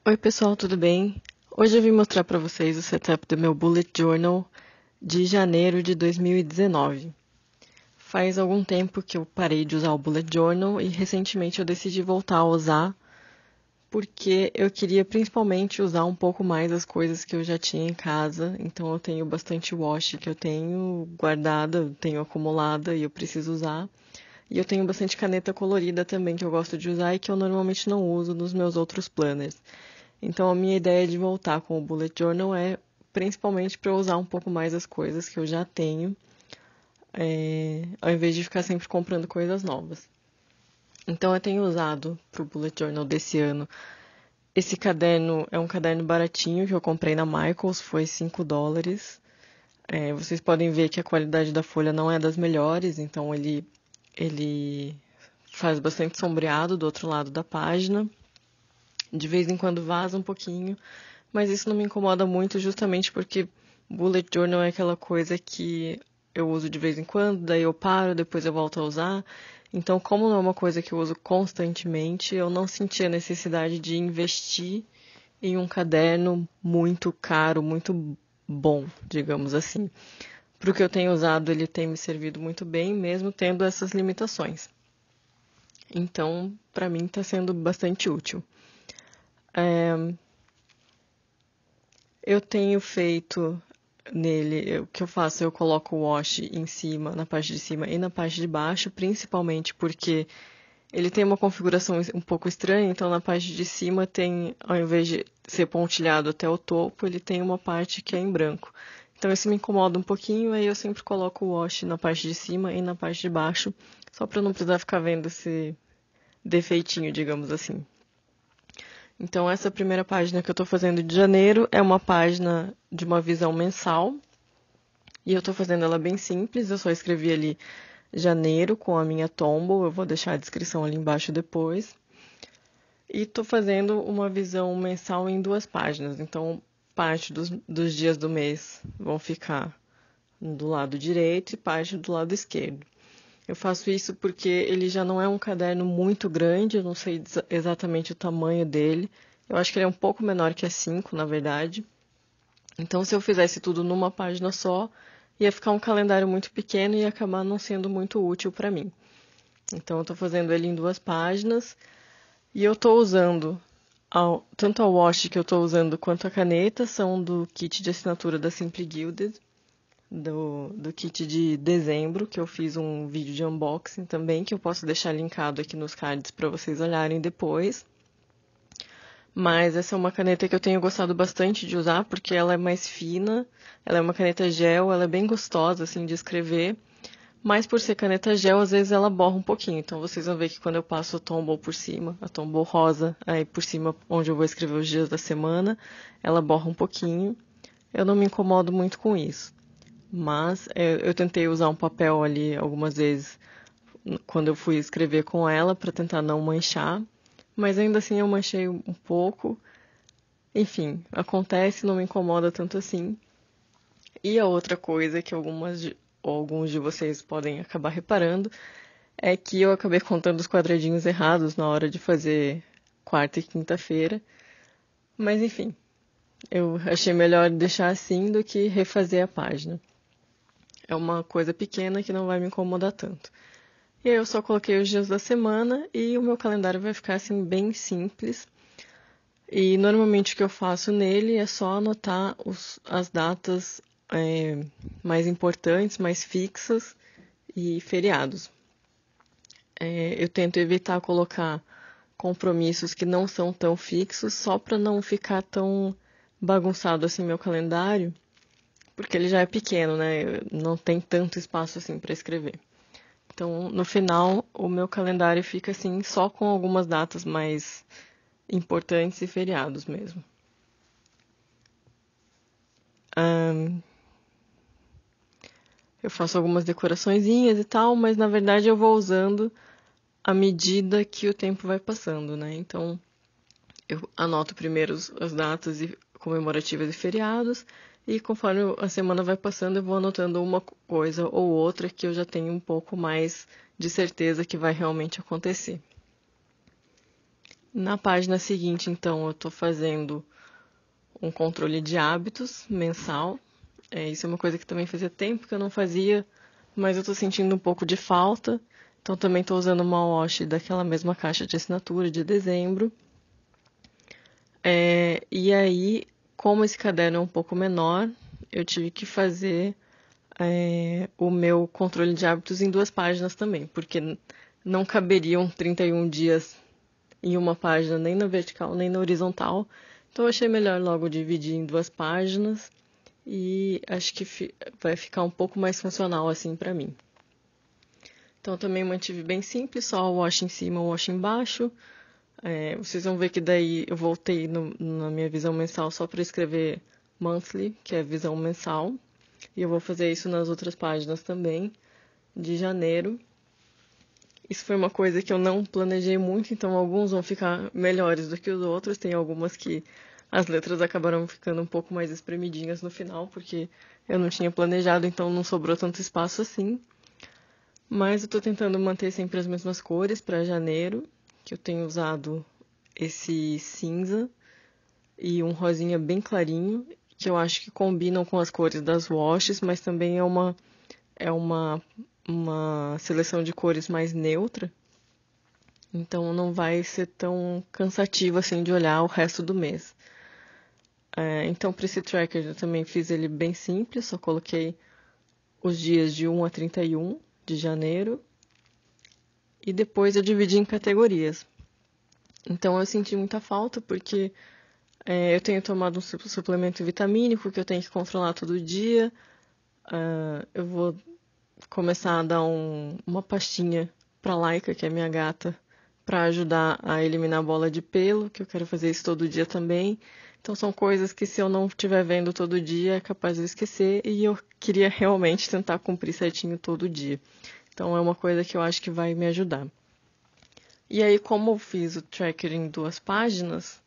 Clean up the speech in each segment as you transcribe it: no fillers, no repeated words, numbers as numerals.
Oi pessoal, tudo bem? Hoje eu vim mostrar para vocês o setup do meu Bullet Journal de janeiro de 2019. Faz algum tempo que eu parei de usar o Bullet Journal e recentemente eu decidi voltar a usar porque eu queria principalmente usar um pouco mais as coisas que eu já tinha em casa. Então eu tenho bastante washi que eu tenho guardada, tenho acumulada e eu preciso usar. E eu tenho bastante caneta colorida também que eu gosto de usar e que eu normalmente não uso nos meus outros planners. Então, a minha ideia de voltar com o Bullet Journal é principalmente para eu usar um pouco mais as coisas que eu já tenho, ao invés de ficar sempre comprando coisas novas. Então, eu tenho usado para o Bullet Journal desse ano. Esse caderno é um caderno baratinho que eu comprei na Michaels, foi US$ 5. Vocês podem ver que a qualidade da folha não é das melhores, então ele faz bastante sombreado do outro lado da página. De vez em quando vaza um pouquinho, mas isso não me incomoda muito justamente porque bullet journal é aquela coisa que eu uso de vez em quando, daí eu paro, depois eu volto a usar. Então, como não é uma coisa que eu uso constantemente, eu não senti a necessidade de investir em um caderno muito caro, muito bom, digamos assim. Para o que eu tenho usado, ele tem me servido muito bem, mesmo tendo essas limitações. Então, para mim, está sendo bastante útil. Eu tenho feito nele, o que eu faço, eu coloco o washi em cima, na parte de cima e na parte de baixo, principalmente porque ele tem uma configuração um pouco estranha, então na parte de cima tem, ao invés de ser pontilhado até o topo, ele tem uma parte que é em branco. Então isso me incomoda um pouquinho, aí eu sempre coloco o washi na parte de cima e na parte de baixo, só para não precisar ficar vendo esse defeitinho, digamos assim. Então, essa primeira página que eu estou fazendo de janeiro é uma página de uma visão mensal. E eu estou fazendo ela bem simples. Eu só escrevi ali janeiro com a minha Tombow. Eu vou deixar a descrição ali embaixo depois. E estou fazendo uma visão mensal em 2 páginas. Então, parte dos dias do mês vão ficar do lado direito e parte do lado esquerdo. Eu faço isso porque ele já não é um caderno muito grande, eu não sei exatamente o tamanho dele. Eu acho que ele é um pouco menor que A5, na verdade. Então, se eu fizesse tudo numa página só, ia ficar um calendário muito pequeno e ia acabar não sendo muito útil para mim. Então, eu estou fazendo ele em 2 páginas e eu estou usando tanto a washi que eu estou usando quanto a caneta são do kit de assinatura da Simply Gilded, do kit de dezembro, que eu fiz um vídeo de unboxing também, que eu posso deixar linkado aqui nos cards para vocês olharem depois. Mas essa é uma caneta que eu tenho gostado bastante de usar, porque ela é mais fina, ela é uma caneta gel, ela é bem gostosa, assim, de escrever. Mas por ser caneta gel, às vezes ela borra um pouquinho. Então vocês vão ver que quando eu passo a Tombow por cima, a Tombow rosa, aí por cima onde eu vou escrever os dias da semana, ela borra um pouquinho. Eu não me incomodo muito com isso. Mas eu tentei usar um papel ali algumas vezes quando eu fui escrever com ela para tentar não manchar, mas ainda assim eu manchei um pouco. Enfim, acontece, não me incomoda tanto assim. E a outra coisa que alguns de vocês podem acabar reparando é que eu acabei contando os quadradinhos errados na hora de fazer quarta e quinta-feira. Mas enfim, eu achei melhor deixar assim do que refazer a página. É uma coisa pequena que não vai me incomodar tanto. E aí eu só coloquei os dias da semana e o meu calendário vai ficar assim bem simples. E normalmente o que eu faço nele é só anotar as datas mais importantes, mais fixas e feriados. Eu tento evitar colocar compromissos que não são tão fixos, só para não ficar tão bagunçado assim meu calendário, porque ele já é pequeno, né? Não tem tanto espaço assim para escrever. Então, no final, o meu calendário fica assim, só com algumas datas mais importantes e feriados mesmo. Eu faço algumas decoraçõezinhas e tal, mas na verdade eu vou usando à medida que o tempo vai passando, né? Então, eu anoto primeiro as datas comemorativas e feriados, e conforme a semana vai passando, eu vou anotando uma coisa ou outra que eu já tenho um pouco mais de certeza que vai realmente acontecer. Na página seguinte, então, eu estou fazendo um controle de hábitos mensal. Isso é uma coisa que também fazia tempo que eu não fazia, mas eu estou sentindo um pouco de falta. Então, também estou usando uma wash daquela mesma caixa de assinatura de dezembro. E aí, como esse caderno é um pouco menor, eu tive que fazer o meu controle de hábitos em 2 páginas também, porque não caberiam 31 dias em uma página, nem na vertical, nem na horizontal. Então, eu achei melhor logo dividir em 2 páginas e acho que vai ficar um pouco mais funcional assim para mim. Então, eu também mantive bem simples, só o wash em cima, o wash embaixo. Vocês vão ver que daí eu voltei na minha visão mensal só para escrever monthly, que é visão mensal. E eu vou fazer isso nas outras páginas também, de janeiro. Isso foi uma coisa que eu não planejei muito, então alguns vão ficar melhores do que os outros. Tem algumas que as letras acabaram ficando um pouco mais espremidinhas no final, porque eu não tinha planejado, então não sobrou tanto espaço assim. Mas eu tô tentando manter sempre as mesmas cores para janeiro, que eu tenho usado esse cinza e um rosinha bem clarinho, que eu acho que combinam com as cores das washes, mas também é uma seleção de cores mais neutra. Então não vai ser tão cansativo assim de olhar o resto do mês. Então para esse tracker eu também fiz ele bem simples, só coloquei os dias de 1 a 31 de janeiro e depois eu dividi em categorias. Então eu senti muita falta porque eu tenho tomado um suplemento vitamínico que eu tenho que controlar todo dia. Eu vou começar a dar uma pastinha pra Laika, que é minha gata, para ajudar a eliminar a bola de pelo, que eu quero fazer isso todo dia também. Então são coisas que se eu não estiver vendo todo dia é capaz de eu esquecer e eu queria realmente tentar cumprir certinho todo dia. Então é uma coisa que eu acho que vai me ajudar. E aí, como eu fiz o tracker em 2 páginas,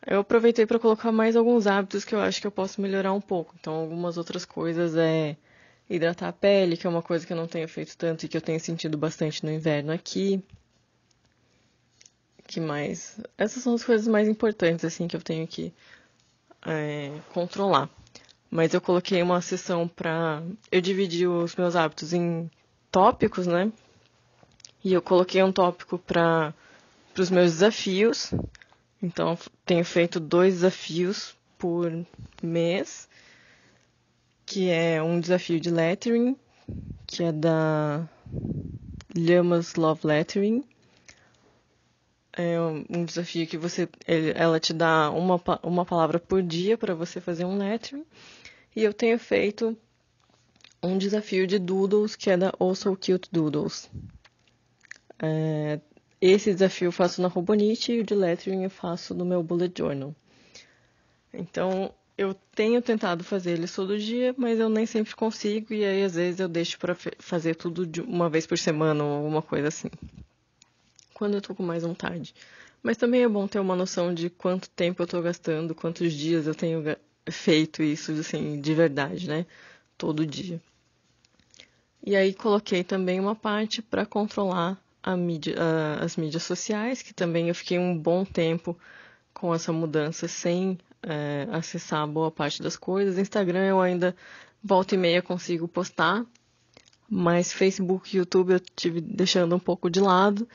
eu aproveitei para colocar mais alguns hábitos que eu acho que eu posso melhorar um pouco. Então, algumas outras coisas hidratar a pele, que é uma coisa que eu não tenho feito tanto e que eu tenho sentido bastante no inverno aqui. Que mais? Essas são as coisas mais importantes, assim, que eu tenho que controlar. Mas eu coloquei uma seção para... Eu dividi os meus hábitos em tópicos, né? E eu coloquei um tópico para os meus desafios. Então, tenho feito 2 desafios por mês, que é um desafio de lettering, que é da Llamas Love Lettering. É um desafio que ela te dá uma palavra por dia para você fazer um lettering. E eu tenho feito um desafio de doodles, que é da Also Cute Doodles. Esse desafio eu faço na Robonite e o de lettering eu faço no meu bullet journal. Então, eu tenho tentado fazer eles todo dia, mas eu nem sempre consigo, e aí às vezes eu deixo para fazer tudo de uma vez por semana ou alguma coisa assim. Quando eu tô com mais vontade. Mas também é bom ter uma noção de quanto tempo eu tô gastando, quantos dias eu tenho feito isso, assim, de verdade, né? Todo dia. E aí coloquei também uma parte para controlar as mídias sociais, que também eu fiquei um bom tempo com essa mudança sem acessar boa parte das coisas. Instagram eu ainda volta e meia consigo postar, mas Facebook e YouTube eu tive deixando um pouco de lado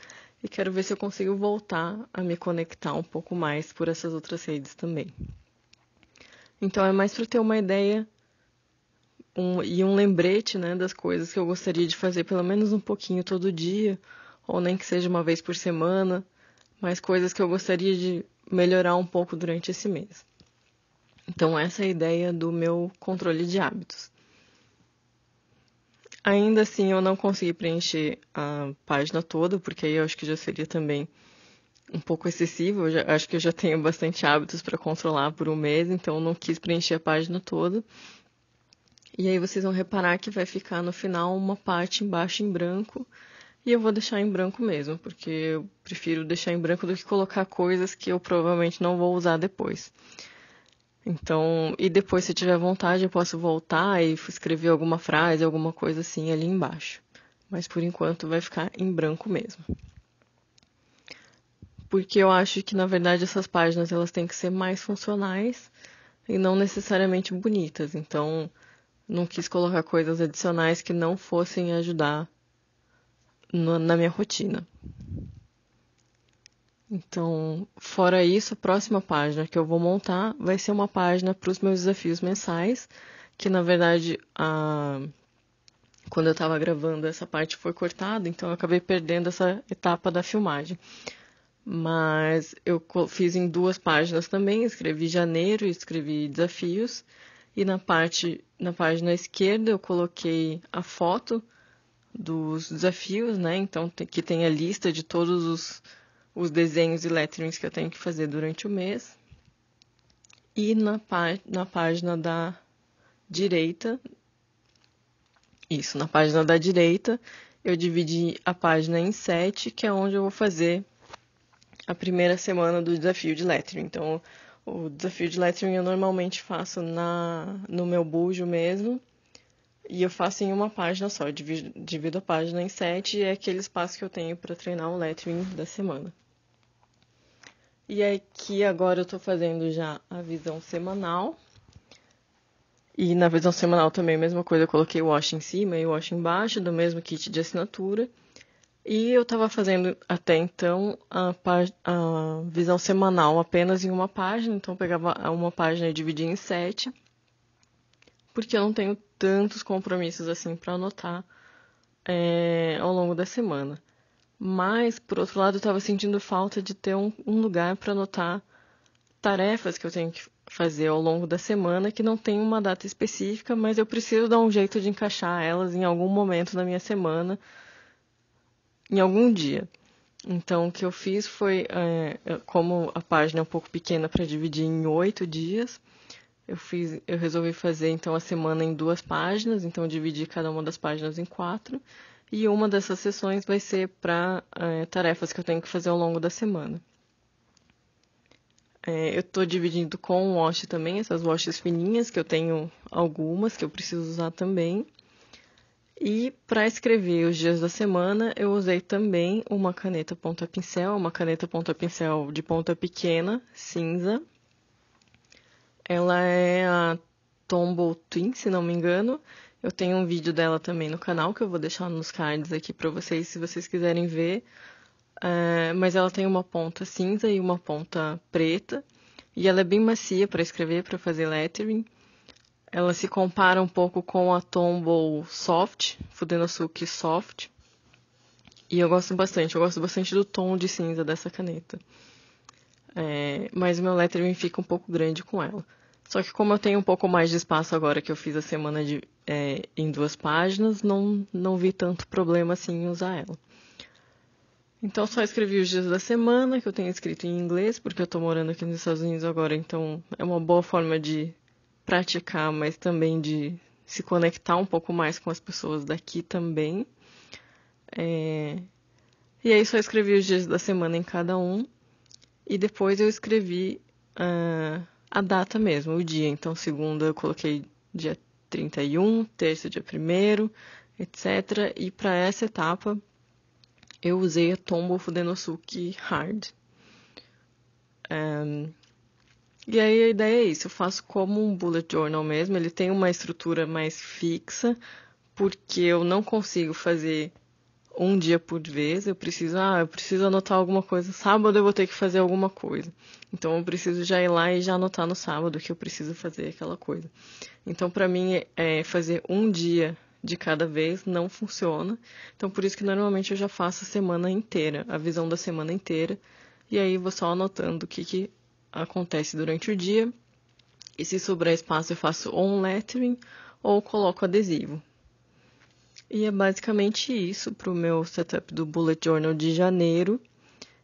e quero ver se eu consigo voltar a me conectar um pouco mais por essas outras redes também. Então é mais para ter uma ideia e um lembrete, né, das coisas que eu gostaria de fazer pelo menos um pouquinho todo dia, ou nem que seja uma vez por semana, mas coisas que eu gostaria de melhorar um pouco durante esse mês. Então essa é a ideia do meu controle de hábitos. Ainda assim eu não consegui preencher a página toda, porque aí eu acho que já seria também um pouco excessivo. Acho que eu já tenho bastante hábitos para controlar por um mês, então eu não quis preencher a página toda. E aí vocês vão reparar que vai ficar no final uma parte embaixo em branco. E eu vou deixar em branco mesmo, porque eu prefiro deixar em branco do que colocar coisas que eu provavelmente não vou usar depois. Então, e depois, se tiver vontade, eu posso voltar e escrever alguma frase, alguma coisa assim ali embaixo. Mas por enquanto vai ficar em branco mesmo. porque eu acho que, na verdade, essas páginas elas têm que ser mais funcionais e não necessariamente bonitas. Então, não quis colocar coisas adicionais que não fossem ajudar na minha rotina. Então, fora isso, a próxima página que eu vou montar vai ser uma página para os meus desafios mensais, que na verdade, quando eu estava gravando, essa parte foi cortada, então eu acabei perdendo essa etapa da filmagem. Mas eu fiz em 2 páginas também, escrevi janeiro e escrevi desafios. E na página esquerda eu coloquei a foto dos desafios, né? Então que tem a lista de todos os desenhos e letterings que eu tenho que fazer durante o mês. E na página da direita, na página da direita, eu dividi a página em 7, que é onde eu vou fazer a primeira semana do desafio de lettering. Então, o desafio de lettering eu normalmente faço no meu bujo mesmo, e eu faço em uma página só. Eu divido a página em 7 e é aquele espaço que eu tenho para treinar o lettering da semana. E aqui agora eu estou fazendo já a visão semanal. E na visão semanal também a mesma coisa, eu coloquei o wash em cima e o wash embaixo, do mesmo kit de assinatura. E eu estava fazendo até então a visão semanal apenas em uma página, então eu pegava uma página e dividia em 7, porque eu não tenho tantos compromissos assim para anotar ao longo da semana. Mas, por outro lado, eu estava sentindo falta de ter um lugar para anotar tarefas que eu tenho que fazer ao longo da semana, que não tem uma data específica, mas eu preciso dar um jeito de encaixar elas em algum momento da minha semana, em algum dia. Então, o que eu fiz foi, como a página é um pouco pequena para dividir em 8 dias, eu resolvi fazer então a semana em 2 páginas, então eu dividi cada uma das páginas em 4, e uma dessas sessões vai ser para tarefas que eu tenho que fazer ao longo da semana. Eu estou dividindo com washi também, essas washes fininhas, que eu tenho algumas que eu preciso usar também. E para escrever os dias da semana, eu usei também uma caneta ponta-pincel, de ponta pequena, cinza. Ela é a Tombow Twin, se não me engano. Eu tenho um vídeo dela também no canal, que eu vou deixar nos cards aqui para vocês, se vocês quiserem ver. Mas ela tem uma ponta cinza e uma ponta preta. E ela é bem macia para escrever, para fazer lettering. Ela se compara um pouco com a Tombow Soft, Fudenosuke Soft. E eu gosto bastante do tom de cinza dessa caneta. Mas o meu lettering fica um pouco grande com ela. Só que como eu tenho um pouco mais de espaço agora que eu fiz a semana em 2 páginas, não vi tanto problema assim em usar ela. Então, só escrevi os dias da semana, que eu tenho escrito em inglês, porque eu estou morando aqui nos Estados Unidos agora, então é uma boa forma de praticar, mas também de se conectar um pouco mais com as pessoas daqui também. E aí só escrevi os dias da semana em cada um, e depois eu escrevi a data mesmo, o dia. Então, segunda eu coloquei dia 31, terça dia 1º, etc. E para essa etapa eu usei a Tombow Fudenosuke Hard. E aí a ideia é isso, eu faço como um bullet journal mesmo, ele tem uma estrutura mais fixa, porque eu não consigo fazer um dia por vez, eu preciso anotar alguma coisa, sábado eu vou ter que fazer alguma coisa. Então eu preciso já ir lá e já anotar no sábado que eu preciso fazer aquela coisa. Então para mim fazer um dia de cada vez não funciona. Então por isso que normalmente eu já faço a semana inteira, a visão da semana inteira, e aí vou só anotando o que acontece durante o dia, e se sobrar espaço eu faço ou um lettering ou coloco adesivo. E é basicamente isso para o meu setup do Bullet Journal de janeiro.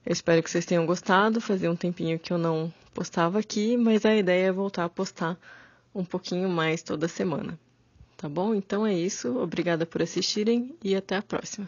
Eu espero que vocês tenham gostado, fazia um tempinho que eu não postava aqui, mas a ideia é voltar a postar um pouquinho mais toda semana. Tá bom? Então é isso, obrigada por assistirem e até a próxima.